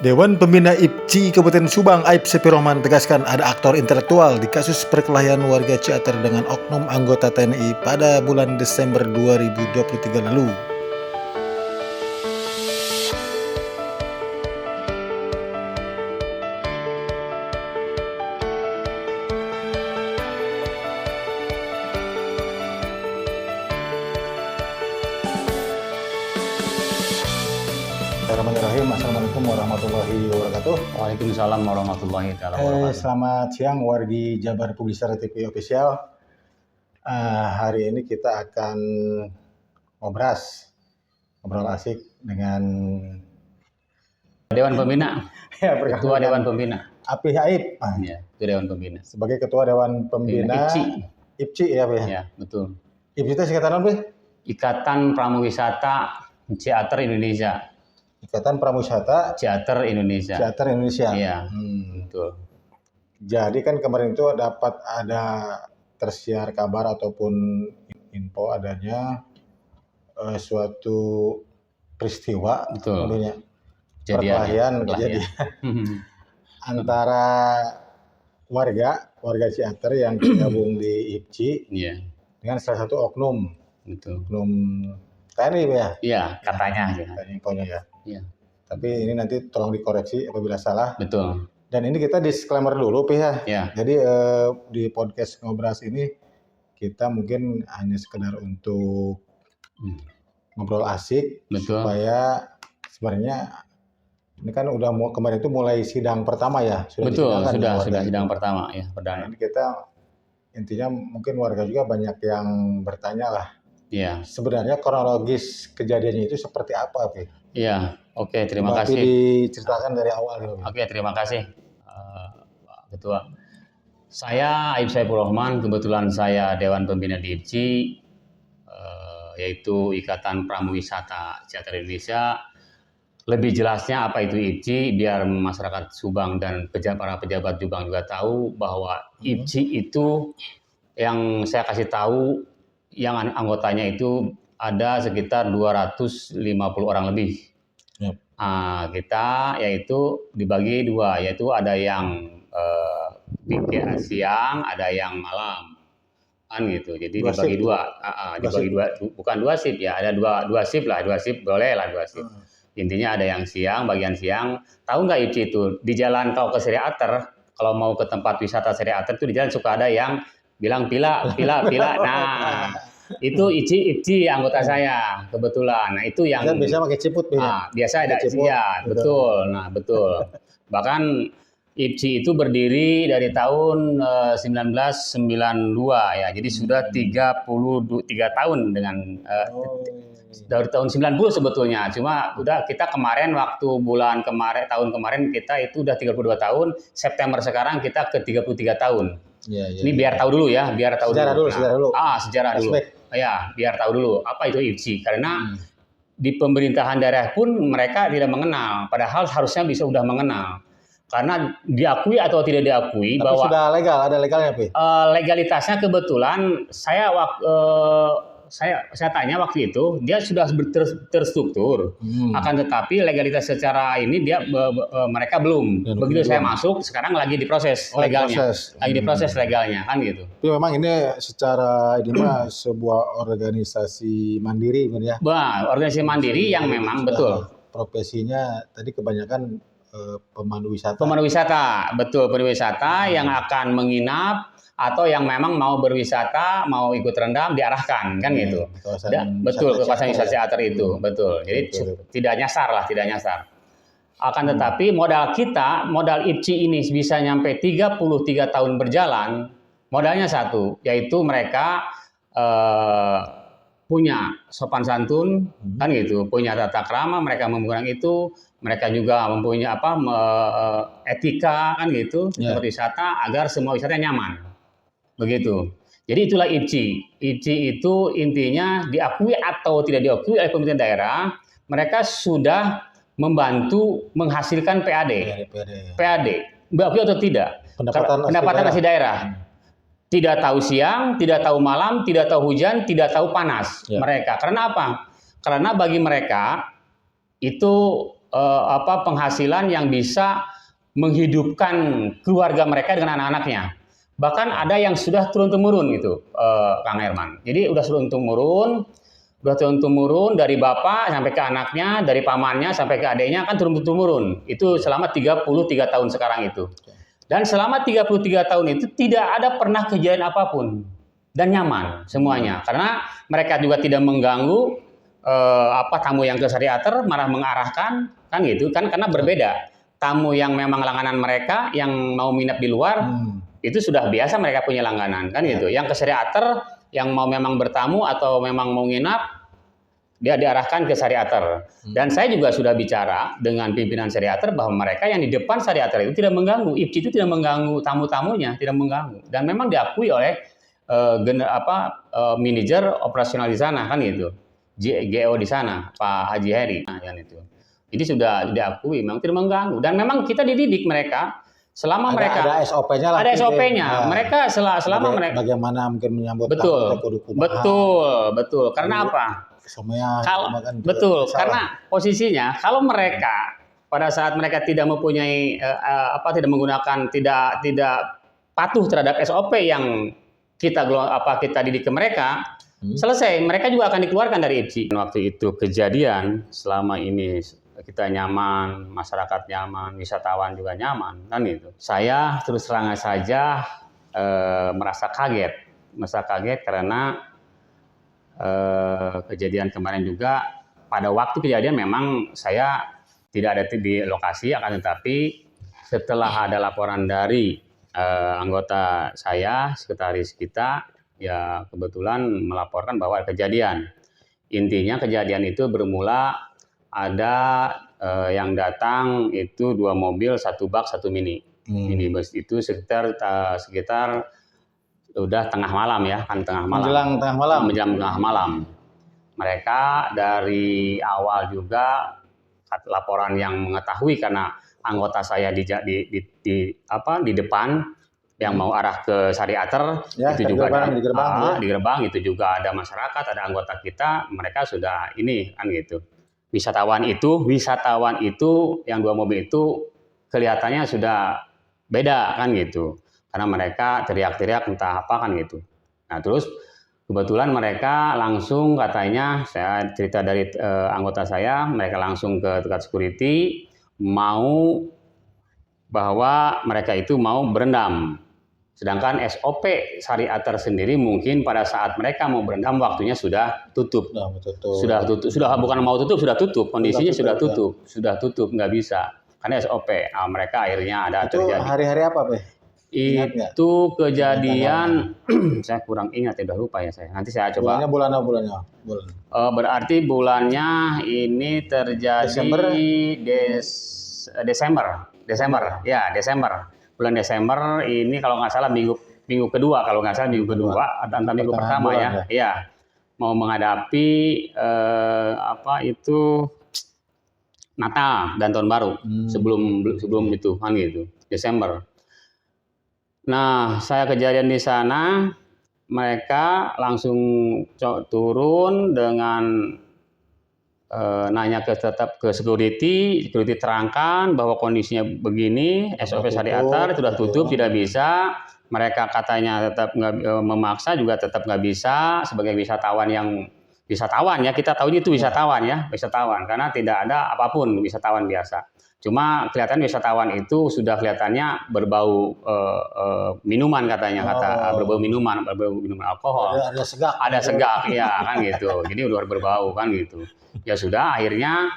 Dewan Pembina IPCI Kabupaten Subang Aib Sepirohman tegaskan ada aktor intelektual di kasus perkelahian warga Ciater dengan oknum anggota TNI pada bulan Desember 2023 lalu. Bismillahirrahmanirrahim. Assalamualaikum warahmatullahi wabarakatuh. Waalaikumsalam warahmatullahi wabarakatuh. Selamat siang wargi Jabar Publisher TV Official. Hari ini kita akan ngobrol asik dengan Dewan Pembina. ya, Ketua Dewan Pembina. Apih Aib. Ya, itu Dewan Pembina. Sebagai Ketua Dewan Pembina IPCI ya, Pak? Ya, betul. IPCI itu singkatan apa, Pak? Ikatan Pramuwisata Ciater Indonesia. Ikatan Pramuwisata Ciater Indonesia. Ciater Indonesia. Iya, betul. Jadi kan kemarin itu dapat ada tersiar kabar ataupun info adanya suatu peristiwa, Betul. perkelahian antara warga Ciater yang tergabung di IPCI dengan salah satu oknum. Betul. Oknum TNI ya? Iya, katanya. TNI infonya ya. Iya. Tapi ini nanti tolong dikoreksi apabila salah. Betul. Dan ini kita disclaimer dulu, Pih ya. Jadi di podcast Ngobras ini kita mungkin hanya sekedar untuk ngobrol asik. Betul. Supaya sebenarnya ini kan udah kemarin itu mulai sidang pertama ya. Sudah sidang pertama ya, perdana. Ini kita intinya mungkin warga juga banyak yang bertanya lah. Iya. Sebenarnya kronologis kejadiannya itu seperti apa, Pi? Iya, oke, terima kasih. Diceritakan dari awal dulu. Oke, terima kasih, Pak Ketua. Saya Aib Sepirohman, kebetulan saya Dewan Pembina di IPCI, yaitu Ikatan Pramuwisata Ciater Indonesia. Lebih jelasnya apa itu IPCI, biar masyarakat Subang dan para pejabat Subang juga tahu bahwa IPCI itu yang saya kasih tahu, yang anggotanya itu ada sekitar 250 orang lebih. Kita yaitu dibagi dua, yaitu ada yang siang, ada yang malam, kan gitu. Jadi dibagi dua, bukan dua shift ya, ada dua shift lah, dua shift boleh lah dua shift. Intinya ada yang siang, bagian siang. Tahu nggak IPCI itu di jalan kalau ke Seriater, kalau mau ke tempat wisata Seriater itu di jalan suka ada yang bilang pila. Nah, itu IPCI anggota saya kebetulan. Nah, itu yang biasa pakai ciput biasa ada ciput. Ya, betul. Nah, betul. Bahkan IPCI itu berdiri dari tahun 1992 ya. Jadi sudah 33 tahun dengan dari tahun 90 sebetulnya. Cuma udah kita kemarin tahun kemarin kita itu udah 32 tahun. September sekarang kita ke 33 tahun. Ini biar tahu dulu ya, biar tahu sejarah dulu. Sejarah dulu. Ya, biar tahu dulu apa itu IPCI. Karena di pemerintahan daerah pun mereka tidak mengenal. Padahal harusnya bisa udah mengenal. Karena diakui atau tidak diakui. Tapi bahwa sudah legal, ada legalnya, Pi? Legalitasnya kebetulan saya tanya waktu itu dia sudah terstruktur, akan tetapi legalitas secara ini mereka belum. Begitu saya masuk, sekarang lagi diproses legalnya, kan gitu. Tapi memang ini secara sebuah organisasi mandiri, ya. Organisasi mandiri yang memang betul. Profesinya tadi kebanyakan pemandu wisata. Betul, berwisata yang akan menginap. Atau yang memang mau berwisata, mau ikut rendam, diarahkan, kan gitu. Betul, ke kawasan wisata Ciater itu, betul. Jadi tidak nyasar. Akan tetapi modal IPCI ini bisa nyampe 33 tahun berjalan, modalnya satu, yaitu mereka punya sopan santun, kan gitu, punya tata krama, mereka menggunakan itu, mereka juga mempunyai etika, kan gitu, berwisata agar semua wisata nyaman. Begitu. Jadi itulah IPCI. IPCI itu intinya diakui atau tidak diakui oleh pemerintah daerah, mereka sudah membantu menghasilkan PAD. Diakui atau tidak? Pendapatan asli daerah. Tidak tahu siang, tidak tahu malam, tidak tahu hujan, tidak tahu panas mereka. Karena apa? Karena bagi mereka itu penghasilan yang bisa menghidupkan keluarga mereka dengan anak-anaknya. Bahkan ada yang sudah turun-temurun gitu, Kang Herman. Jadi udah turun-temurun dari bapak sampai ke anaknya, dari pamannya sampai ke adiknya kan turun-temurun. Itu selama 33 tahun sekarang itu. Dan selama 33 tahun itu tidak ada pernah kejadian apapun dan nyaman semuanya. Karena mereka juga tidak mengganggu tamu yang ke Sariater, malah mengarahkan kan gitu kan, karena berbeda. Tamu yang memang langganan mereka yang mau minap di luar itu sudah biasa mereka punya langganan kan gitu. Yang ke Sariater yang mau memang bertamu atau memang mau nginap dia diarahkan ke Sariater. Dan saya juga sudah bicara dengan pimpinan Sariater bahwa mereka yang di depan Sariater itu tidak mengganggu, IPCI itu tidak mengganggu tamu-tamunya, tidak mengganggu. Dan memang diakui oleh manajer operasional di sana kan gitu. GO di sana, Pak Haji Heri. Nah, yang itu. Jadi sudah diakui memang tidak mengganggu dan memang kita dididik mereka selama mereka ada SOP-nya lah. Ada SOP-nya. Ya. Mereka selama mereka bagaimana mungkin menyambut betul. Karena apa? Karena posisinya kalau mereka pada saat mereka tidak mempunyai tidak menggunakan tidak patuh terhadap SOP yang kita didik ke mereka, selesai mereka juga akan dikeluarkan dari IPCI. Waktu itu kejadian selama ini kita nyaman, masyarakat nyaman, wisatawan juga nyaman kan itu. Saya terus terang saja merasa kaget karena kejadian kemarin juga pada waktu kejadian memang saya tidak ada di lokasi, akan tetapi setelah ada laporan dari anggota saya, sekretaris kita, ya kebetulan melaporkan bahwa ada kejadian. Intinya kejadian itu bermula ada yang datang itu 2 mobil, 1 bak, 1 mini. Minibus itu sekitar udah tengah malam ya, kan tengah malam. Menjelang tengah malam. Mereka dari awal juga laporan yang mengetahui karena anggota saya di depan yang mau arah ke Sariater ya, itu juga ada di gerbang itu juga ada masyarakat, ada anggota kita, mereka sudah ini kan gitu. Wisatawan itu yang 2 mobil itu kelihatannya sudah beda kan gitu. Karena mereka teriak-teriak entah apa kan gitu. Nah terus kebetulan mereka langsung katanya, saya cerita dari anggota saya, mereka langsung ke dekat security mau bahwa mereka itu mau berendam. Sedangkan SOP Sariater sendiri mungkin pada saat mereka mau berendam waktunya sudah tutup. Sudah bukan mau tutup, sudah tutup. Kondisinya sudah tutup, nggak bisa. Karena SOP. Nah, mereka akhirnya ada itu terjadi. Hari-hari apa, Pak? Itu kejadian saya kurang ingat, udah lupa ya saya. Nanti saya coba. Bulannya. Berarti bulannya ini terjadi Desember. Ya, Desember. Bulan Desember ini kalau nggak salah minggu kedua, antara minggu pertama ya. Iya. Mau menghadapi Natal dan Tahun Baru. Sebelum itu kan gitu, Desember. Nah, saya kejadian di sana, mereka langsung turun dengan nanya tetap ke security terangkan bahwa kondisinya begini, SOP Sariater sudah tutup, tidak bisa. Mereka katanya tetap nggak memaksa, juga tetap nggak bisa sebagai wisatawan ya, kita tahu itu wisatawan karena tidak ada apapun, wisatawan biasa. Cuma kelihatan wisatawan itu sudah kelihatannya berbau minuman katanya, berbau minuman alkohol. Ada segak ya kan gitu. Jadi udah berbau kan gitu. Ya sudah akhirnya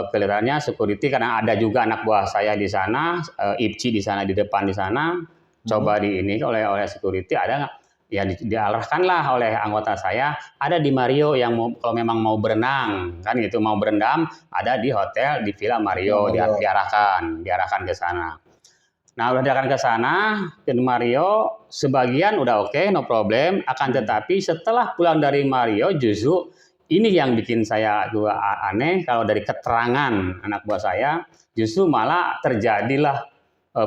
kelihatannya security karena ada juga anak buah saya di sana, IPCI di sana di depan di sana, coba oleh security ada ya diarahkanlah oleh anggota saya, ada di Mario yang kalau memang mau berenang kan gitu, mau berendam ada di hotel di Villa Mario, diarahkan ke sana. Nah udah diarahkan ke sana ke Mario, sebagian udah oke, no problem, akan tetapi setelah pulang dari Mario justru ini yang bikin saya juga aneh, kalau dari keterangan anak buah saya justru malah terjadilah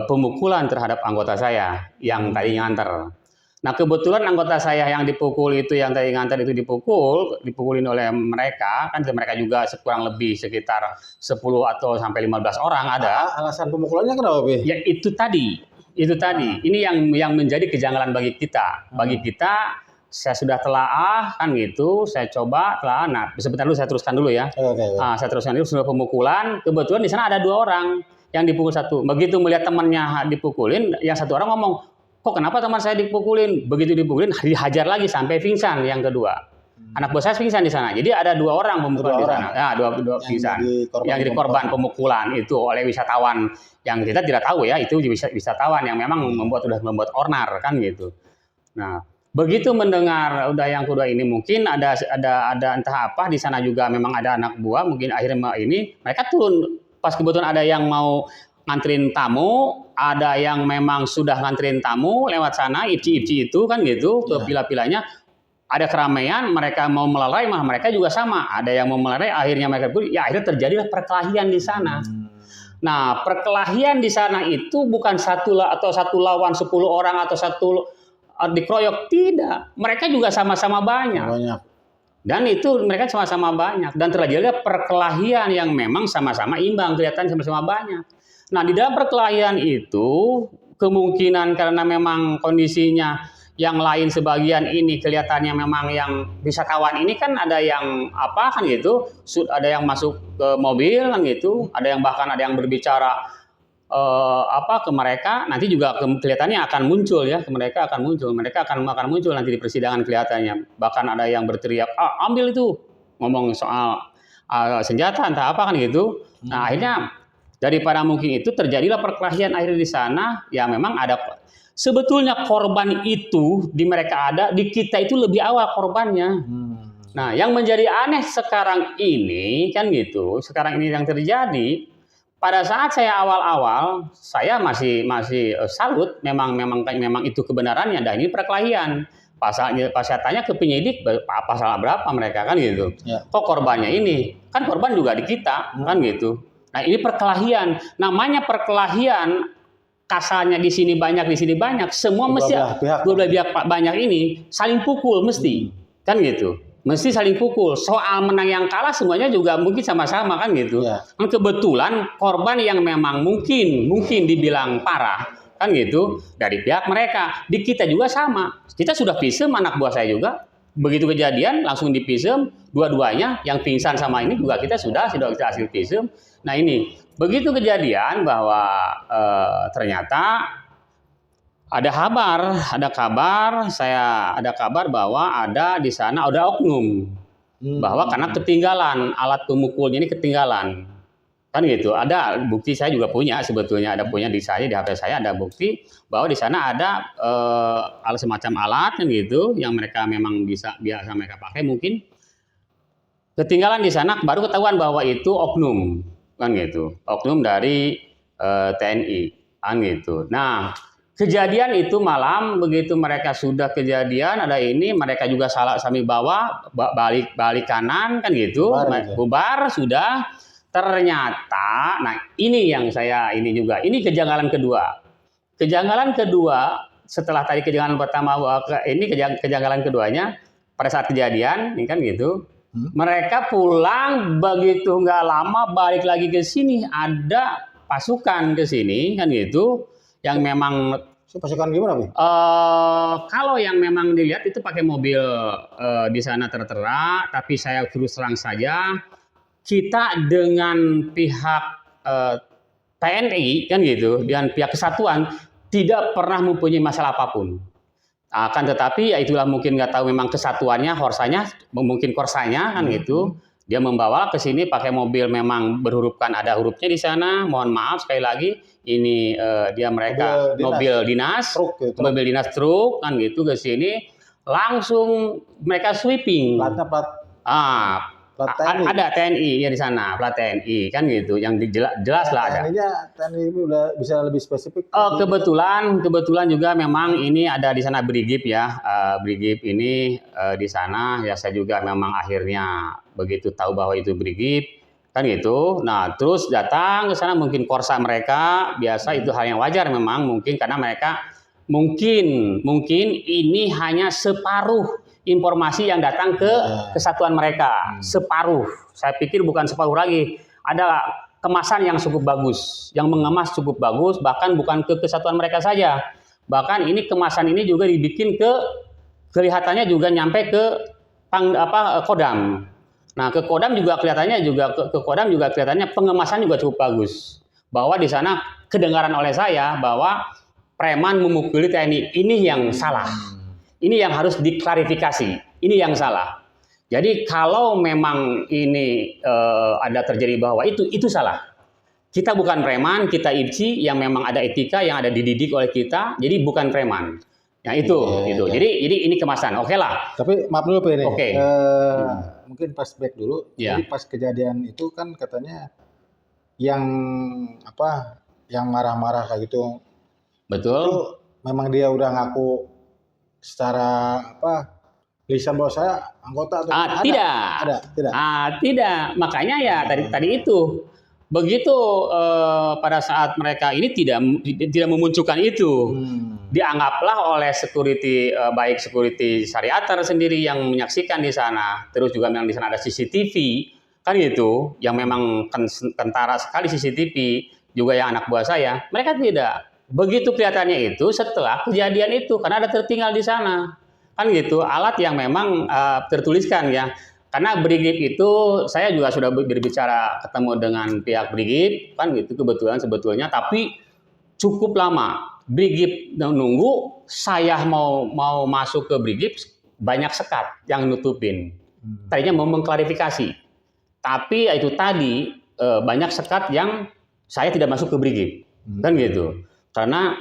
pemukulan terhadap anggota saya yang tadi nganter. Nah kebetulan anggota saya yang dipukul itu, yang tadi nganter itu dipukulin oleh mereka, kan mereka juga kurang lebih sekitar 10 atau sampai 15 orang ada. Alasan pemukulannya kenapa, Be? Ya itu tadi. Ini yang menjadi kejanggalan bagi kita. Bagi kita, saya sudah telaah kan gitu, saya coba telaah. Nah, sebentar dulu saya teruskan dulu ya. Oke. Saya teruskan dulu sudah pemukulan. Kebetulan di sana ada 2 orang yang dipukul satu. Begitu melihat temannya dipukulin, yang satu orang ngomong, kok kenapa teman saya dipukulin? Begitu dipukulin, dihajar lagi sampai pingsan yang kedua. Anak buah saya pingsan di sana. Jadi ada 2 orang pemukul di sana. Ya, dua pingsan. Yang jadi korban pemukulan itu oleh wisatawan yang kita tidak tahu ya, itu wisatawan yang memang membuat ornar kan gitu. Nah, begitu mendengar udah yang kedua ini, mungkin ada entah apa di sana juga memang ada anak buah, mungkin akhirnya ini mereka turun pas kebetulan ada yang mau nganterin tamu, ada yang memang sudah nganterin tamu lewat sana, IPCI itu kan gitu, ke pila-pilanya. Ada keramaian, mereka mau melerai, mereka juga sama. Ada yang mau melerai, akhirnya mereka akhirnya terjadilah perkelahian di sana. Nah, perkelahian di sana itu bukan satu lawan 10 orang atau satu dikeroyok, tidak. Mereka juga sama-sama banyak. Dan itu mereka sama-sama banyak. Dan terjadilah perkelahian yang memang sama-sama imbang, kelihatan sama-sama banyak. Nah, di dalam perkelahian itu kemungkinan karena memang kondisinya yang lain sebagian ini kelihatannya memang yang wisatawan ini kan ada yang apa kan gitu, ada yang masuk ke mobil kan gitu, ada yang berbicara ke mereka, nanti juga kelihatannya akan muncul ya, mereka akan muncul nanti di persidangan kelihatannya. Bahkan ada yang berteriak, ambil itu, ngomong soal senjata entah apa kan gitu. Nah, akhirnya daripada mungkin itu terjadilah perkelahian akhirnya di sana. Ya memang ada, sebetulnya korban itu di mereka ada, di kita itu lebih awal korbannya. Nah, yang menjadi aneh sekarang ini kan gitu, sekarang ini yang terjadi, pada saat saya awal-awal saya masih salut, memang itu kebenarannya, dan ini perkelahian. Pas saya tanya ke penyidik, pasal berapa mereka kan gitu. Kok korbannya ini? Kan korban juga di kita kan gitu. Nah, ini perkelahian. Namanya perkelahian, kasarnya di sini banyak, semua mesti dua belah pihak banyak ini saling pukul mesti. Kan gitu. Mesti saling pukul. Soal menang yang kalah semuanya juga mungkin sama-sama kan gitu. Kebetulan korban yang memang mungkin dibilang parah kan gitu dari pihak mereka. Di kita juga sama. Kita sudah pisem, anak buah saya juga. Begitu kejadian langsung dipisem dua-duanya, yang pingsan sama ini juga kita sudah hasil pisem. Nah, ini begitu kejadian bahwa ternyata ada kabar bahwa ada di sana ada oknum, bahwa karena ketinggalan alat pemukulnya ini ketinggalan kan gitu. Ada bukti, saya juga punya sebetulnya, di saya, di HP saya ada bukti bahwa di sana ada semacam alat kan gitu yang mereka memang biasa mereka pakai, mungkin ketinggalan di sana, baru ketahuan bahwa itu oknum kan gitu, oknum dari TNI kan gitu. Nah, kejadian itu malam, begitu mereka sudah kejadian ada ini, mereka juga sambil bawa balik kanan kan gitu, bubar sudah. Ternyata, nah ini yang ini kejanggalan kedua setelah tadi kejanggalan pertama, ini kejanggalan keduanya pada saat kejadian ini kan gitu. Mereka pulang, begitu nggak lama balik lagi ke sini, ada pasukan ke sini kan gitu, yang memang pasukan gimana, Bu? Kalau yang memang dilihat itu pakai mobil di sana tertera, tapi saya terus terang saja, kita dengan pihak TNI kan gitu, dengan pihak kesatuan tidak pernah mempunyai masalah apapun. Akan tetapi ya itulah, mungkin nggak tahu memang kesatuannya, mungkin korsanya kan gitu. Dia membawa ke sini pakai mobil memang berhurufkan, ada hurufnya di sana. Mohon maaf sekali lagi, ini mobil dinas truk kan gitu ke sini, langsung mereka sweeping. Ada TNI ya di sana, plat TNI kan gitu, yang jelas lah ada. TNI ini udah bisa lebih spesifik. Kebetulan juga memang ini ada di sana Brigip ya, Brigip ini di sana ya, saya juga memang akhirnya begitu tahu bahwa itu Brigip kan gitu. Nah, terus datang ke sana, mungkin korsa mereka biasa, itu hal yang wajar memang, mungkin karena mereka mungkin ini hanya separuh informasi yang datang ke kesatuan mereka, separuh. Saya pikir bukan separuh lagi. Ada kemasan yang cukup bagus, yang mengemas cukup bagus, bahkan bukan ke kesatuan mereka saja. Bahkan ini kemasan ini juga dibikin kelihatannya juga nyampe ke Kodam. Nah, ke Kodam juga kelihatannya pengemasan juga cukup bagus. Bahwa di sana kedengaran oleh saya bahwa preman memukuli TNI, ini yang salah. Ini yang harus diklarifikasi. Ini yang salah. Jadi kalau memang ini ada terjadi bahwa itu salah. Kita bukan preman, kita IPSI yang memang ada etika, yang ada dididik oleh kita. Jadi bukan preman. Nah itu. Jadi ini kemasan. Oke lah. Tapi maaf dulu Pak ini. Oke. Mungkin pas back dulu. Ya. Jadi pas kejadian itu kan katanya yang marah-marah kayak gitu. Betul. Itu memang dia udah ngaku secara lisan bahwa saya anggota atau tidak. Makanya ya tadi itu begitu pada saat mereka ini tidak memunculkan itu, dianggaplah oleh security baik security syariater sendiri yang menyaksikan di sana, terus juga memang di sana ada CCTV kan gitu, yang memang kentara sekali CCTV juga yang anak buah saya, mereka tidak. Begitu kelihatannya itu setelah kejadian itu karena ada tertinggal di sana kan gitu alat yang memang tertuliskan ya karena Brigip itu saya juga sudah berbicara ketemu dengan pihak Brigip kan gitu sebetulnya tapi cukup lama Brigip nunggu saya mau masuk ke Brigip banyak sekat yang nutupin tadinya mau mengklarifikasi tapi itu tadi banyak sekat yang saya tidak masuk ke Brigip kan gitu. Karena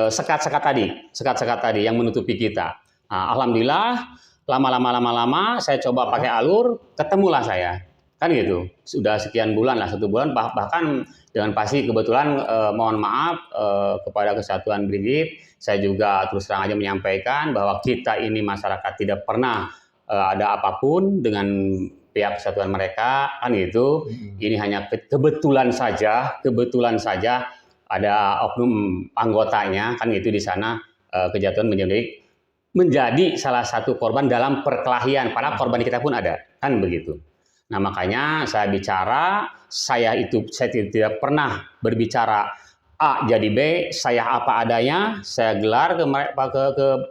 sekat-sekat tadi yang menutupi kita. Nah, alhamdulillah lama-lama saya coba pakai alur, ketemulah saya. Kan gitu. Sudah sekian bulan lah, 1 bulan bahkan dengan pasti kebetulan mohon maaf kepada Kesatuan Brigip, saya juga terus terang aja menyampaikan bahwa kita ini masyarakat tidak pernah ada apapun dengan pihak kesatuan mereka kan gitu. Ini hanya kebetulan saja ada oknum anggotanya kan itu di sana kejatuhan menjadi salah satu korban dalam perkelahian padahal korban kita pun ada kan begitu. Nah makanya saya tidak pernah berbicara A jadi B, saya apa adanya, saya gelar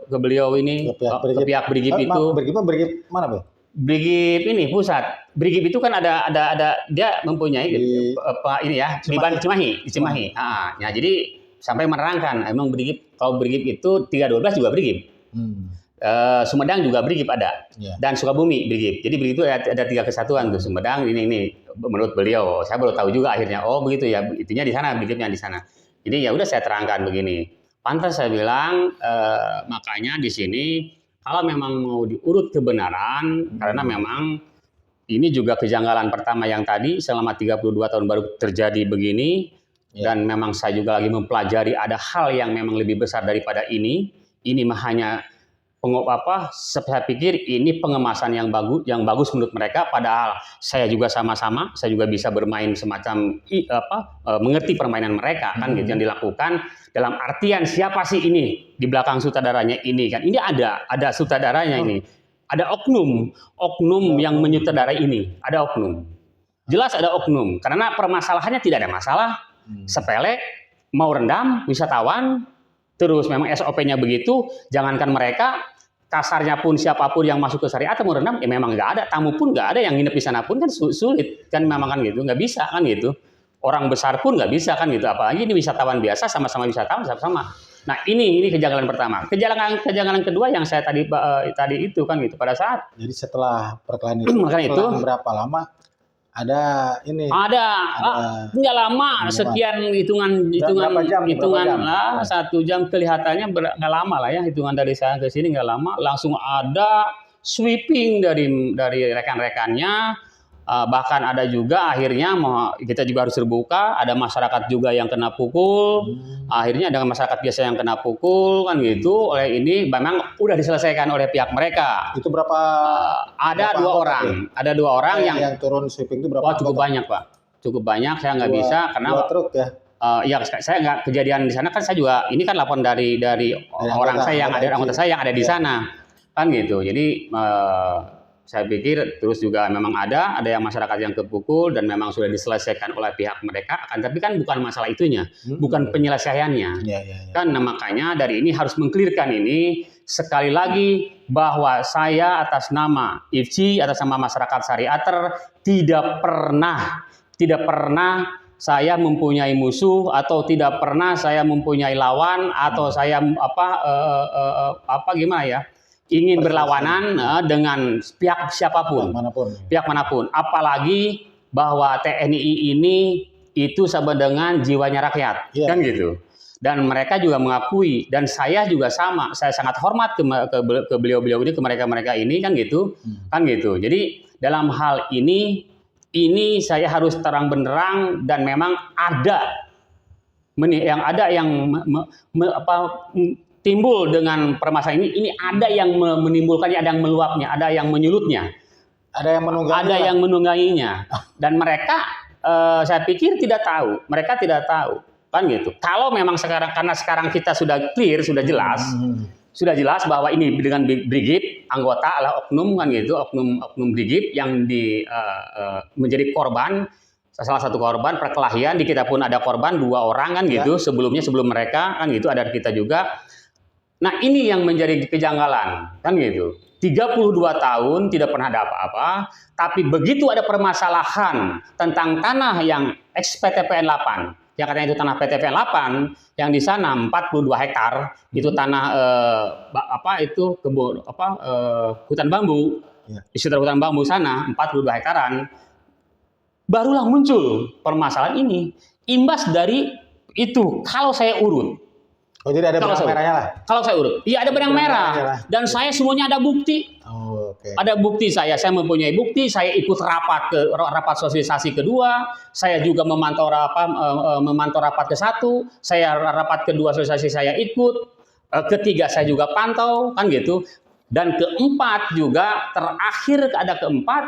ke beliau ini ke pihak Brigip itu. Brigip mana Pak? Brigip ini pusat. Brigip itu kan ada dia mempunyai ini ya di Cimahi. Nah, jadi sampai menerangkan emang kalau Brigip itu 312 juga Brigip. Sumedang juga Brigip ada. Dan Sukabumi Brigip. Jadi Brigip itu ada 3 kesatuan tuh Sumedang ini menurut beliau. Saya baru tahu juga akhirnya begitu ya. Itunya di sana Brigipnya di sana. Jadi ya udah saya terangkan begini. Pantas saya bilang makanya di sini kalau memang mau diurut kebenaran, karena memang ini juga kejanggalan pertama yang tadi selama 32 tahun baru terjadi begini, dan memang saya juga lagi mempelajari ada hal yang memang lebih besar daripada ini. Ini mah hanya saya pikir ini pengemasan yang bagus menurut mereka, padahal saya juga saya juga bisa bermain semacam mengerti permainan mereka kan gitu yang dilakukan dalam artian siapa sih ini di belakang sutradaranya ini kan ini ada sutradaranya ini ada oknum yang menyutradarai ini ada oknum jelas ada oknum karena permasalahannya tidak ada masalah sepele mau rendam wisatawan terus memang SOP-nya begitu jangankan mereka kasarnya pun siapapun yang masuk ke syariat mau rendam ya memang nggak ada tamu pun nggak ada yang nginep di sana pun kan sulit kan memang kan gitu nggak bisa kan gitu orang besar pun nggak bisa kan gitu apalagi ini wisatawan biasa sama-sama wisatawan sama-sama nah ini kejanggalan pertama kejanggalan kedua yang saya tadi itu kan gitu pada saat jadi setelah perkelahian itu berapa lama ada nggak lama sekian hitungan lah 1 jam kelihatannya nggak lama lah ya hitungan dari saya ke sini nggak lama langsung ada sweeping dari rekan-rekannya bahkan ada juga akhirnya kita juga harus terbuka ada masyarakat juga yang kena pukul akhirnya ada masyarakat biasa yang kena pukul kan gitu oleh ini memang udah diselesaikan oleh pihak mereka itu berapa ada 2 orang yang turun sweeping itu berapa cukup banyak Pak cukup banyak saya nggak bisa karena 2 truk ya Ya saya nggak kejadian di sana kan, saya juga ini kan laporan dari orang saya yang ada, anggota saya yang ada di sana kan gitu. Jadi saya pikir terus juga memang ada yang masyarakat yang kepukul dan memang sudah diselesaikan oleh pihak mereka, tapi kan bukan masalah itunya, bukan penyelesaiannya. Kan nah, makanya dari ini harus mengklirkan ini sekali lagi bahwa saya atas nama IFCI, atas nama masyarakat Syariater tidak pernah saya mempunyai musuh, atau tidak pernah saya mempunyai lawan, atau saya gimana ya, ingin berlawanan dengan pihak siapapun, pihak manapun. Apalagi bahwa TNI ini itu sama dengan jiwanya rakyat, kan gitu. Dan mereka juga mengakui, dan saya juga sama, saya sangat hormat ke beliau-beliau ini, ke mereka-mereka ini, kan gitu, kan gitu. Jadi dalam hal ini saya harus terang benderang, dan memang ada yang timbul dengan permasalahan ini ada yang menimbulkannya, ada yang meluapnya, ada yang menyulutnya, ada yang menungganginya, dan mereka saya pikir mereka tidak tahu, kan gitu. Kalau memang karena sekarang kita sudah clear, sudah jelas bahwa ini dengan brigif anggota adalah oknum, kan gitu, oknum brigif yang menjadi korban, salah satu korban perkelahian. Di kita pun ada korban 2 orang, kan gitu, sebelum mereka, kan gitu, ada kita juga. Nah, ini yang menjadi kejanggalan, kan gitu. 32 tahun tidak pernah ada apa-apa, tapi begitu ada permasalahan tentang tanah yang ex-PTPN 8, yang katanya itu tanah PTPN 8, yang di sana 42 hektar, itu tanah hutan bambu, di sekitar hutan bambu sana 42 hektaran, barulah muncul permasalahan ini. Imbas dari itu, kalau saya urut, jadi ada benang merahnya lah. Kalau saya urut, iya ada benang merah. Dan saya semuanya ada bukti. Ada bukti saya mempunyai bukti. Saya ikut rapat sosialisasi kedua. Saya juga memantau rapat ke-1. Saya rapat kedua sosialisasi saya ikut. Ketiga saya juga pantau, kan gitu. Dan keempat juga, terakhir ada keempat,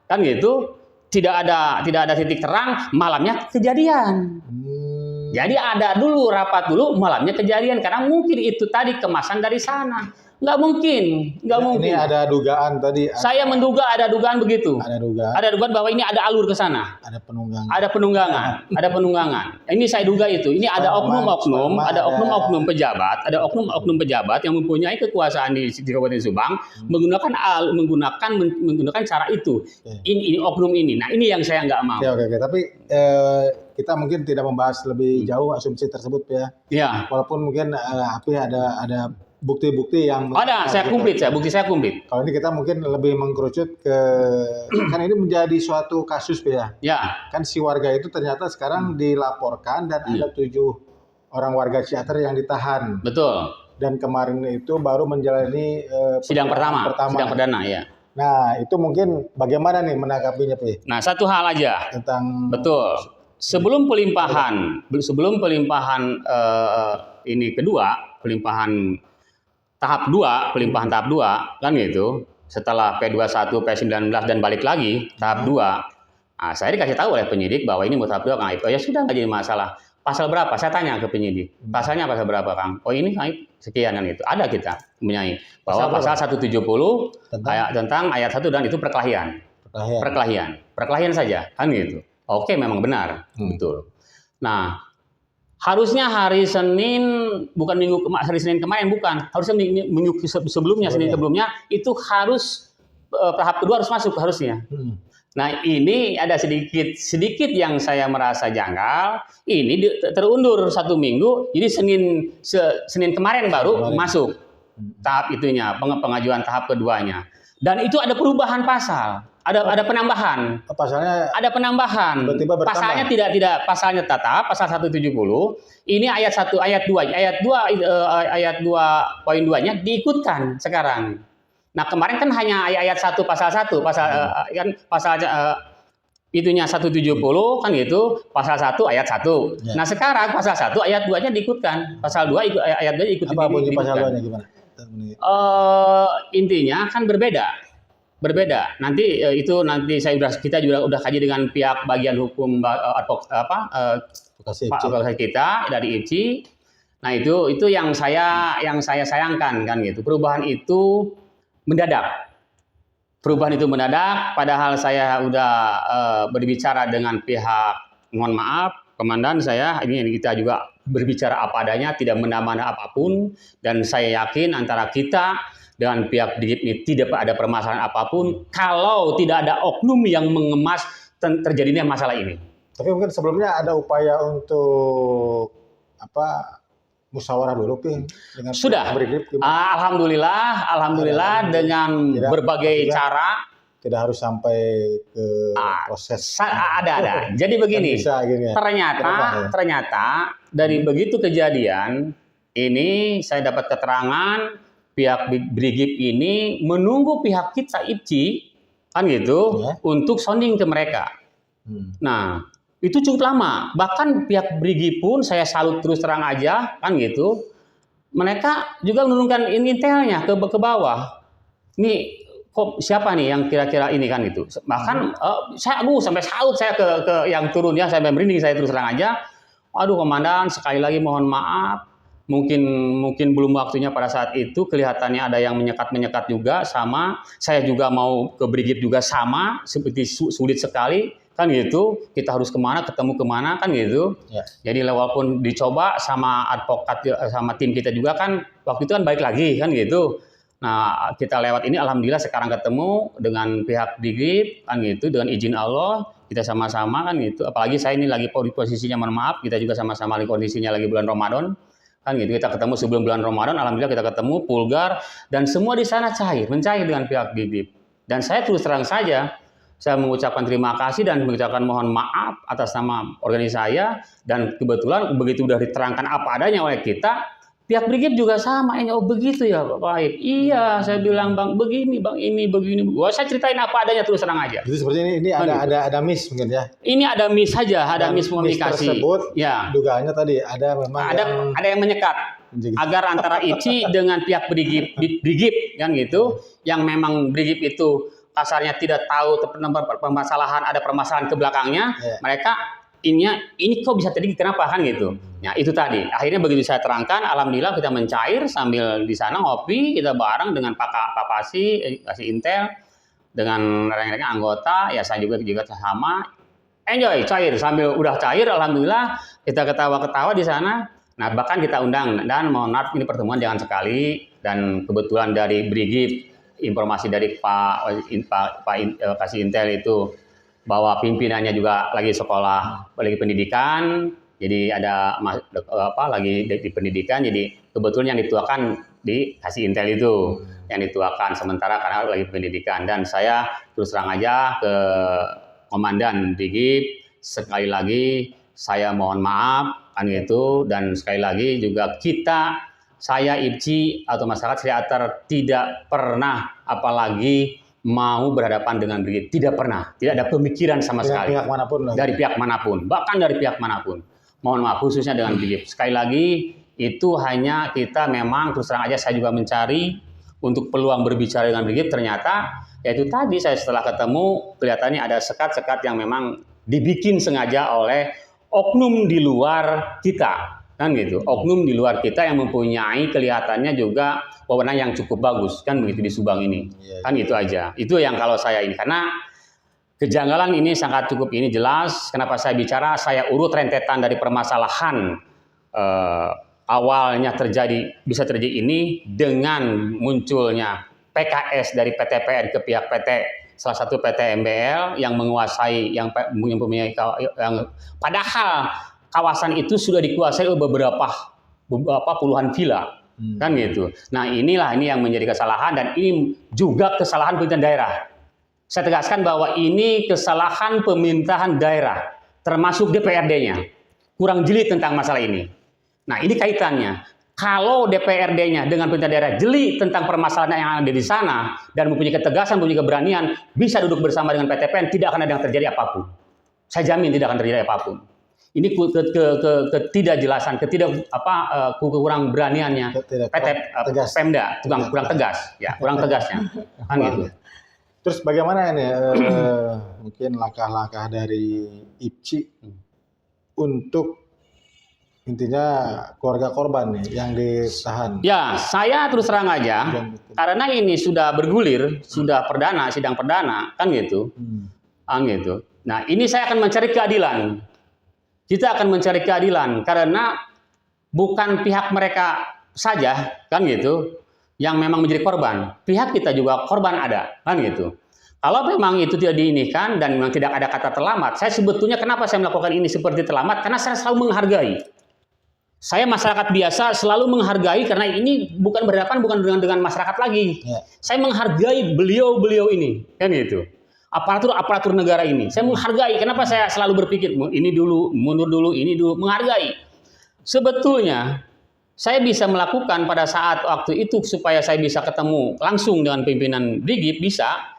kan gitu. Tidak ada titik terang, malamnya kejadian. Jadi ada dulu rapat dulu, malamnya kejadian, karena mungkin itu tadi kemasan dari sana. Nggak mungkin. Ini ada dugaan tadi. Saya menduga ada dugaan begitu. Ada dugaan bahwa ini ada alur ke sana. Ada penunggangan. Ini saya duga itu. Ini ada oknum-oknum pejabat, yang mempunyai kekuasaan di Kabupaten Subang, menggunakan cara itu. Ini oknum ini. Nah, ini yang saya nggak mau. Oke. Tapi kita mungkin tidak membahas lebih jauh asumsi tersebut ya. Iya. Walaupun mungkin ada bukti-bukti yang bukti saya komplit. Kalau ini kita mungkin lebih mengkerucut ke kan ini menjadi suatu kasus ya. Ya. Kan si warga itu ternyata sekarang dilaporkan dan ada 7 orang warga Ciater yang ditahan. Betul. Dan kemarin itu baru menjalani sidang perdana ya. Nah, itu mungkin bagaimana nih menanggapinya, Pak? Nah, satu hal aja. Betul. Sebelum pelimpahan ini kedua, pelimpahan tahap 2, kan gitu. Setelah P21, P19 dan balik lagi tahap 2. Nah, saya dikasih tahu oleh penyidik bahwa ini mau tahap 2, Kang. Ya sudah, nggak jadi masalah. Pasal berapa? Saya tanya ke penyidik. Pasalnya pasal berapa, Kang? Oh, ini sekian, kan itu. Ada kita mempunyai bahwa pasal 170 tentang ayat 1, dan itu perkelahian saja, kan gitu. Oke, memang benar, betul. Nah, harusnya hari Senin, bukan hari Senin kemarin, bukan. Harusnya minggu sebelumnya, Senin sebelumnya, itu harus tahap kedua harus masuk harusnya. Nah, ini ada sedikit yang saya merasa janggal. Ini terundur 1 minggu, jadi Senin kemarin baru masuk tahap itunya, pengajuan tahap keduanya. Dan itu ada perubahan pasal. Ada penambahan. Pasalnya ada penambahan. Pasalnya tidak pasalnya tetap pasal 170. Ini ayat 1, ayat 2, ayat 2.2-nya diikutkan sekarang. Nah, kemarin kan hanya ayat 1 pasal 1, pasal itunya 170 kan gitu, pasal 1 ayat 1. Ya. Nah, sekarang pasal 1 ayat 2-nya diikutkan. Pasal 2 ayat 2 diikutkan. Apa bunyi pasal 2-nya gimana? Intinya kan berbeda berbeda. Nanti nanti kita juga udah kaji dengan pihak bagian hukum advokasi kita dari IPSI. Nah, itu yang saya sayangkan kan gitu. Perubahan itu mendadak. Padahal saya udah berbicara dengan pihak, mohon maaf, komandan saya, ini kita juga berbicara apa adanya, tidak menambah apapun, dan saya yakin antara kita dengan pihak Brigip ini tidak ada permasalahan apapun kalau tidak ada oknum yang mengemas terjadinya masalah ini. Tapi mungkin sebelumnya ada upaya untuk musyawarah dulu dengan sudah. Alhamdulillah dengan berbagai cara. Tidak harus sampai ke proses. Ada. Jadi begini. Ternyata dari begitu kejadian ini saya dapat keterangan pihak Brigip ini menunggu pihak kita IPSI kan gitu untuk sounding ke mereka. Nah, itu cukup lama. Bahkan pihak Brigip pun saya salut terus terang aja kan gitu. Mereka juga menurunkan intelnya ke bawah. Ini kok siapa nih yang kira-kira ini kan itu. Bahkan saya sampai salut saya ke yang turun ya, sampai merinding saya terus terang aja. Aduh komandan, sekali lagi mohon maaf. Mungkin belum waktunya pada saat itu, kelihatannya ada yang menyekat juga sama. Saya juga mau ke Brigip juga sama, seperti sulit sekali kan gitu. Kita harus ketemu kemana kan gitu. Ya. Jadi walaupun dicoba sama advokat sama tim kita juga kan waktu itu kan balik lagi kan gitu. Nah, kita lewat ini alhamdulillah sekarang ketemu dengan pihak Brigip kan gitu, dengan izin Allah kita sama-sama kan gitu. Apalagi saya ini lagi posisinya, mohon maaf, kita juga sama-sama lagi kondisinya lagi bulan Ramadan kan gitu. Kita ketemu sebelum bulan Ramadan, alhamdulillah kita ketemu pulgar dan semua di sana mencair dengan pihak Brigip. Dan saya terus terang saja saya mengucapkan terima kasih dan mengucapkan mohon maaf atas nama organisasi saya, dan kebetulan begitu sudah diterangkan apa adanya oleh kita, pihak Brigip juga sama, oh begitu ya Pak Wahid. Iya, saya bilang Bang begini, Bang ini begini. Wah, saya ceritain apa adanya terus terang aja. Jadi seperti ini ada miss mungkin ya. Ini ada miss saja, ada miss komunikasi. Miss tersebut, ya. Dugaannya tadi ada yang menyekat agar antara IPSI dengan pihak Brigip kan gitu, yang memang Brigip itu kasarnya tidak tahu permasalahan ke belakangnya, mereka ini kok bisa terjadi, kenapa kan gitu. Nah itu tadi, akhirnya begitu saya terangkan, alhamdulillah kita mencair sambil di sana ngopi, kita bareng dengan Pak Pasi, kasih intel, dengan rekan-rekan anggota, ya saya juga sama, enjoy, cair, sambil udah cair, alhamdulillah kita ketawa-ketawa di sana. Nah bahkan kita undang, dan mohon maaf ini pertemuan jangan sekali, dan kebetulan dari Brigip, informasi dari Pak kasih intel itu, bahwa pimpinannya juga lagi sekolah, lagi pendidikan, jadi ada lagi di pendidikan, jadi kebetulan yang dituakan dikasih intel itu, yang dituakan sementara karena lagi pendidikan. Dan saya terus terang aja ke komandan Brigip, sekali lagi saya mohon maaf kan gitu, dan sekali lagi juga saya IPSI atau masyarakat Sriater tidak pernah apalagi mau berhadapan dengan Brigip, tidak pernah, tidak ada pemikiran sama sekali dari pihak manapun, bahkan dari pihak manapun. Mohon maaf khususnya dengan Brigip. Sekali lagi itu hanya kita memang terus terang aja, saya juga mencari untuk peluang berbicara dengan Brigip, ternyata yaitu tadi saya setelah ketemu kelihatannya ada sekat-sekat yang memang dibikin sengaja oleh oknum di luar kita. Kan gitu, oknum di luar kita yang mempunyai kelihatannya juga wewenang yang cukup bagus kan begitu di Subang ini. Kan itu aja. Itu yang kalau saya ini, karena kejanggalan ini sangat cukup ini jelas. Kenapa saya bicara, saya urut rentetan dari permasalahan awalnya bisa terjadi ini dengan munculnya PKS dari PTPN ke pihak PT, salah satu PT MBL yang menguasai, yang mempunyai, yang padahal kawasan itu sudah dikuasai oleh beberapa puluhan villa, kan gitu. Nah ini yang menjadi kesalahan, dan ini juga kesalahan pemerintahan daerah. Saya tegaskan bahwa ini kesalahan pemerintahan daerah, termasuk DPRD-nya, kurang jeli tentang masalah ini. Nah ini kaitannya. Kalau DPRD-nya dengan pemerintah daerah jeli tentang permasalahan yang ada di sana dan mempunyai ketegasan, mempunyai keberanian, bisa duduk bersama dengan PTPN, tidak akan ada yang terjadi apapun. Saya jamin tidak akan terjadi apapun. Ini ketidakjelasan, kurang beraniannya PT Pemda, kurang tegas, ya, kurang tegasnya, kan gitu. Terus bagaimana ini mungkin langkah-langkah dari IPCI untuk intinya keluarga korban nih yang ditahan? Ya, saya terus terang aja, karena ini sudah bergulir, sudah perdana, sidang perdana, kan gitu. Kan gitu. Nah, ini saya akan mencari keadilan. Kita akan mencari keadilan karena bukan pihak mereka saja, kan gitu, yang memang menjadi korban. Pihak kita juga korban ada, kan gitu. Kalau memang itu tidak diinikan dan memang tidak ada kata terlambat, saya sebetulnya kenapa saya melakukan ini seperti terlambat? Karena saya selalu menghargai. Saya masyarakat biasa selalu menghargai karena ini bukan berhadapan dengan masyarakat lagi. Ya. Saya menghargai beliau-beliau ini, kan gitu. Aparatur negara ini. Saya menghargai. Kenapa saya selalu berpikir ini dulu, mundur dulu, ini dulu, menghargai. Sebetulnya saya bisa melakukan pada saat waktu itu supaya saya bisa ketemu langsung dengan pimpinan Brigif bisa.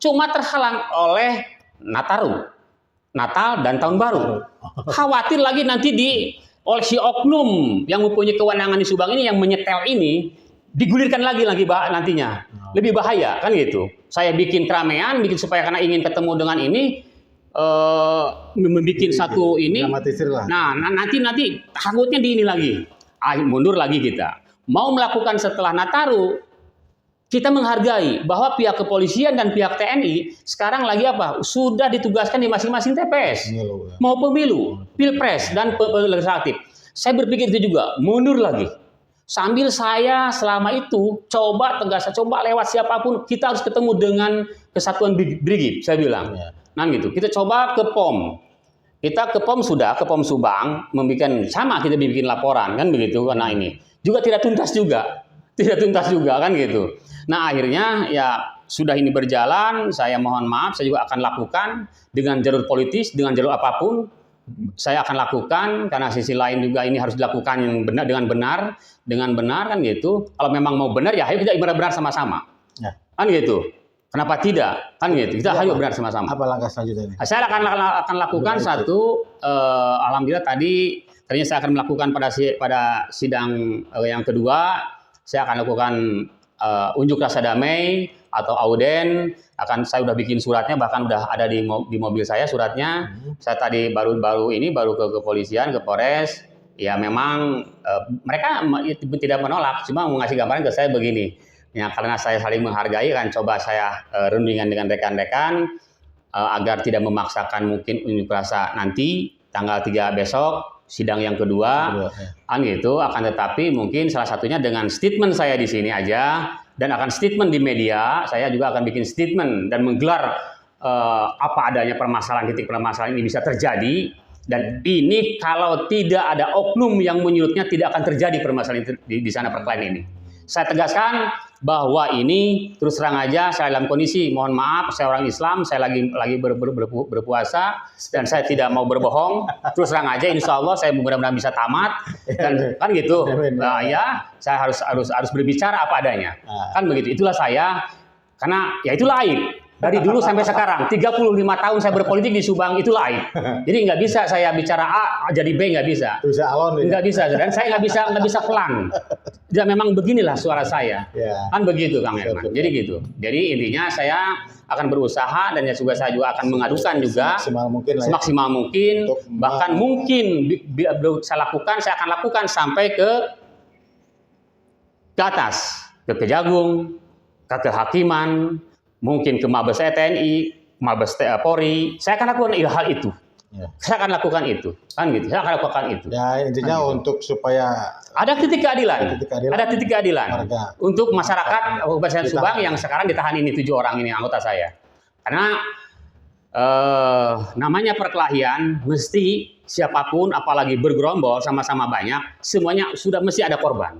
Cuma terhalang oleh Natal dan Tahun Baru. Khawatir lagi nanti oleh si oknum yang mempunyai kewenangan di Subang ini yang menyetel ini digulirkan lagi nantinya. Lebih bahaya kan gitu. Saya bikin keramaian, bikin supaya karena ingin ketemu dengan ini membuat satu ini. Nah, nanti takutnya di ini lagi. Mundur lagi kita. Mau melakukan setelah Nataru, kita menghargai bahwa pihak kepolisian dan pihak TNI sekarang lagi apa? Sudah ditugaskan di masing-masing TPS. Mau pemilu, pilpres, dan legislatif. Saya berpikir itu juga, mundur lagi. Sambil saya selama itu coba lewat siapapun, kita harus ketemu dengan kesatuan Brigif, saya bilang. Nah gitu, kita coba ke POM. Kita ke POM ke POM Subang, kita bikin laporan, kan begitu, karena ini. Juga tidak tuntas juga kan gitu. Nah akhirnya ya sudah ini berjalan, saya mohon maaf, saya juga akan lakukan dengan jalur politis, dengan jalur apapun, saya akan lakukan karena sisi lain juga ini harus dilakukan yang benar dengan benar kan gitu. Kalau memang mau benar ya ayo kita benar sama-sama, kan gitu. Kenapa tidak? Kan gitu. Kita ayo benar sama-sama. Apa langkah selanjutnya? Saya akan lakukan satu, alhamdulillah tadinya saya akan melakukan pada sidang yang kedua. Saya akan lakukan unjuk rasa damai atau auden. Saya udah bikin suratnya, bahkan udah ada di mobil saya suratnya. Saya tadi baru ke kepolisian, ke Polres. Ya memang mereka tidak menolak, cuma mengasih gambaran ke saya begini. Ya karena saya saling menghargai kan, coba saya rundingan dengan rekan-rekan agar tidak memaksakan mungkin unjuk rasa nanti tanggal 3 besok. Sidang yang kedua, kan gitu, akan tetapi mungkin salah satunya dengan statement saya di sini aja, dan akan statement di media, saya juga akan bikin statement dan menggelar apa adanya titik permasalahan ini bisa terjadi, dan ini kalau tidak ada oknum yang menyurutnya tidak akan terjadi permasalahan di sana perkelahian ini. Saya tegaskan bahwa ini terus terang aja saya dalam kondisi mohon maaf, saya orang Islam, saya lagi berpuasa dan saya tidak mau berbohong. Terus terang aja, insya Allah saya mudah-mudahan bisa tamat dan kan gitu. Nah, ya saya harus berbicara apa adanya. Kan begitu. Itulah saya, karena ya itulah aib. Dari dulu sampai sekarang 35 tahun saya berpolitik di Subang, itulah aib. Jadi nggak bisa saya bicara A jadi B, nggak bisa. Nggak bisa, dan saya nggak bisa pelan. Ya memang beginilah suara saya. Kan begitu Kang Herman. Jadi gitu. Jadi intinya saya akan berusaha dan saya juga akan mengadukan juga semaksimal mungkin, bahkan mungkin saya akan lakukan sampai ke atas, ke Kejagung, ke kehakiman, mungkin ke Mabes TNI, Mabes Polri. Saya akan lakukan hal itu. Saya akan lakukan itu, kan gitu. Saya akan lakukan itu. Ya intinya kan untuk supaya ada titik keadilan. Ada titik keadilan untuk masyarakat Kabupaten Subang yang sekarang ditahan ini 7 orang ini anggota saya. Karena namanya perkelahian mesti siapapun, apalagi bergerombol sama-sama banyak, semuanya sudah mesti ada korban.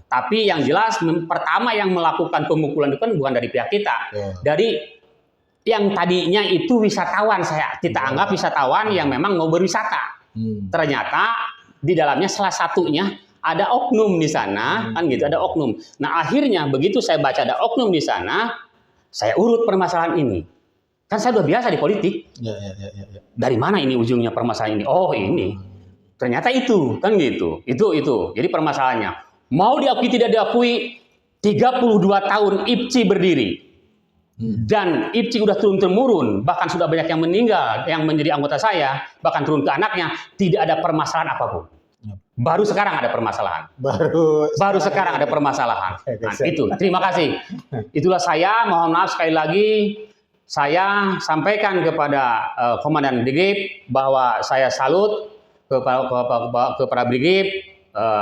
Tapi yang jelas pertama yang melakukan pemukulan itu kan bukan dari pihak kita, dari yang tadinya itu wisatawan, kita anggap wisatawan yang memang mau berwisata. Ternyata di dalamnya salah satunya ada oknum di sana, kan gitu, ada oknum. Nah akhirnya begitu saya baca ada oknum di sana, saya urut permasalahan ini. Kan saya udah biasa di politik. Dari mana ini ujungnya permasalahan ini? Oh ini, ternyata itu, kan gitu. Itu. Jadi permasalahannya mau diakui tidak diakui, 32 tahun IPCI berdiri. dan IPCI udah turun-temurun, bahkan sudah banyak yang meninggal, yang menjadi anggota saya, bahkan turun ke anaknya, tidak ada permasalahan apapun. Baru sekarang ada permasalahan. Baru sekarang ada permasalahan. Nah, itu. Terima kasih. Itulah saya. Mohon maaf sekali lagi. Saya sampaikan kepada Komandan Brigif bahwa saya salut kepada Brigif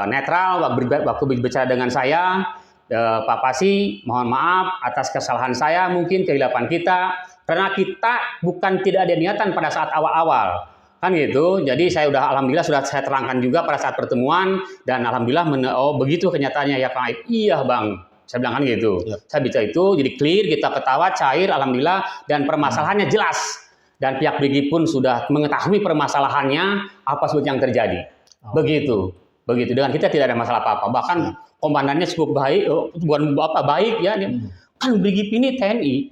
netral waktu berbicara dengan saya. Pak Pasi, mohon maaf atas kesalahan saya, mungkin kehilapan kita, karena kita bukan tidak ada niatan pada saat awal-awal, kan gitu. Jadi saya alhamdulillah sudah saya terangkan juga pada saat pertemuan, dan alhamdulillah oh begitu kenyataannya ya Kang Aib. Iya Bang, saya bilang kan gitu. Saya bicara itu, jadi clear, kita ketawa, cair, alhamdulillah, dan permasalahannya jelas. Dan pihak Brigif pun sudah mengetahui permasalahannya, apa sebetulnya yang terjadi. Begitu. Dengan kita tidak ada masalah apa-apa. Bahkan komandannya cukup baik, bukan apa baik ya. Kan Brigif ini TNI.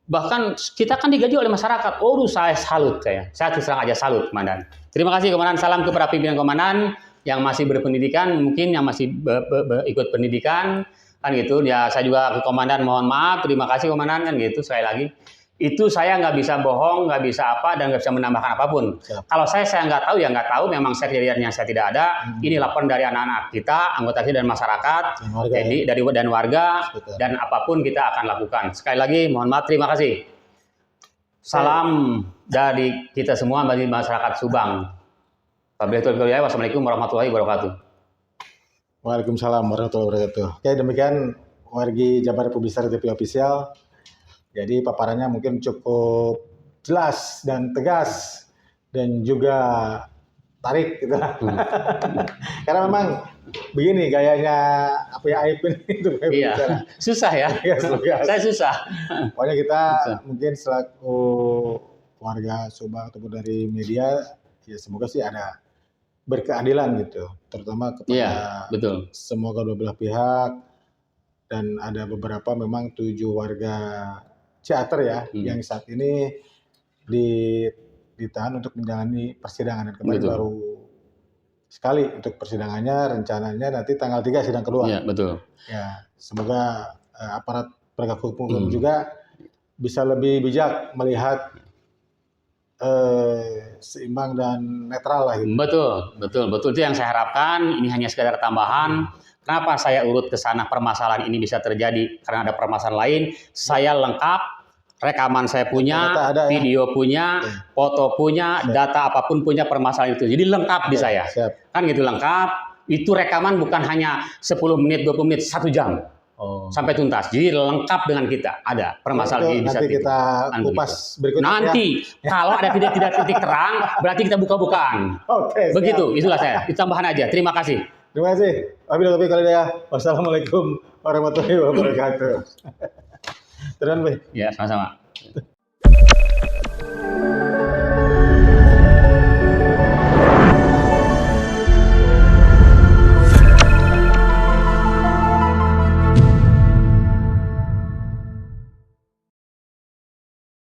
Bahkan kita kan digaji oleh masyarakat. Oh, saya salut saya. Saya terus terang aja salut, Komandan. Terima kasih, Komandan. Salam kepada pimpinan Komandan yang masih berpendidikan, mungkin yang masih ikut pendidikan, kan gitu. Ya, saya juga ke Komandan mohon maaf. Terima kasih, Komandan, kan gitu. Sekali lagi. Itu saya nggak bisa bohong, nggak bisa apa, dan nggak bisa menambahkan apapun. Kalau saya nggak tahu, ya nggak tahu. Memang saya kejadiannya saya tidak ada. Ini laporan dari anak-anak kita, anggota kita dan masyarakat, jadi dan warga, dan apapun kita akan lakukan. Sekali lagi, mohon maaf, terima kasih. Salam dari kita semua bagi masyarakat Subang. Wassalamualaikum warahmatullahi wabarakatuh. Waalaikumsalam warahmatullahi wabarakatuh. Oke, demikian wargi Jabar Publisher TV Official. Jadi paparannya mungkin cukup jelas dan tegas dan juga tarik gitu. Karena memang begini gayanya apa ya Aib ini itu iya. Susah ya. Saya susah. Pokoknya kita mungkin selaku warga Subang ataupun dari media ya semoga sih ada berkeadilan gitu, terutama kepada betul. semua kedua belah pihak. Dan ada beberapa memang 7 warga Ciater ya, yang saat ini ditahan untuk menjalani persidangan, dan kemarin baru sekali untuk persidangannya, rencananya nanti tanggal 3 sidang kedua. Iya, betul. Ya, semoga aparat penegak hukum juga bisa lebih bijak melihat seimbang dan netral lah gitu. Betul itu yang saya harapkan. Ini hanya sekedar tambahan. Kenapa saya urut ke sana permasalahan ini bisa terjadi? Karena ada permasalahan lain. Saya lengkap, rekaman saya punya, video punya, foto punya, data apapun punya permasalahan itu. Jadi lengkap di saya. Kan gitu lengkap. Itu rekaman bukan hanya 10 menit, 20 menit, 1 jam. Sampai tuntas. Jadi lengkap dengan kita. Ada permasalahan ini bisa nanti kita kupas berikutnya. Nanti kalau ada tidak titik terang, berarti kita buka-bukaan. Begitu, itulah saya. Ditambahan aja. Terima kasih. Terima kasih. Wassalamualaikum warahmatullahi wabarakatuh. Ya, sama-sama.